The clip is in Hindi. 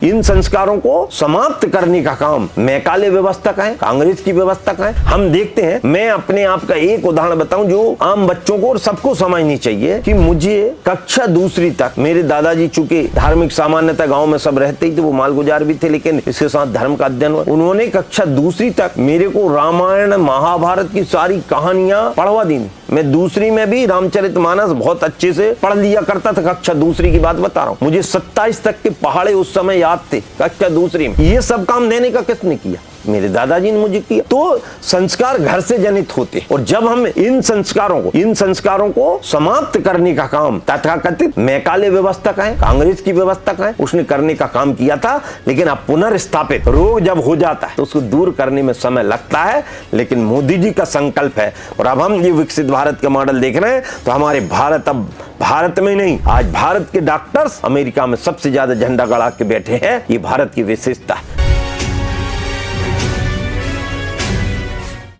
इन संस्कारों को समाप्त करने का काम मैकाले व्यवस्था का है, कांग्रेस की व्यवस्था का है। हम देखते हैं, मैं अपने आप का एक उदाहरण बताऊं जो आम बच्चों को और सबको समझनी चाहिए कि मुझे कक्षा दूसरी तक, मेरे दादाजी चूंकि धार्मिक सामान्यता गांव में सब रहते ही थे, वो मालगुजार भी थे, लेकिन इसके साथ धर्म का अध्ययन हुआ। उन्होंने कक्षा दूसरी तक मेरे को रामायण महाभारत की सारी कहानियां पढ़वा दी। मैं दूसरी में भी रामचरितमानस बहुत अच्छे से पढ़ लिया करता था। कक्षा दूसरी की बात बता रहा हूँ। मुझे 27 तक के पहाड़े उस समय याद थे कक्षा दूसरी में। ये सब काम देने का किसने किया? मेरे दादाजी ने मुझे किया। तो संस्कार घर से जनित होते, और जब हम इन संस्कारों को समाप्त करने का काम तथाकथित मैकाले व्यवस्था का है, कांग्रेस की व्यवस्था का है, उसने करने का काम किया था। लेकिन अब पुनर्स्थापित रोग जब हो जाता है तो उसको दूर करने में समय लगता है, लेकिन मोदी जी का संकल्प है। और अब हम ये विकसित भारत का मॉडल देख रहे हैं, तो हमारे भारत, अब भारत में नहीं, आज भारत के डॉक्टर्स अमेरिका में सबसे ज्यादा झंडा गड़ा के बैठे हैं। ये भारत की विशेषता है।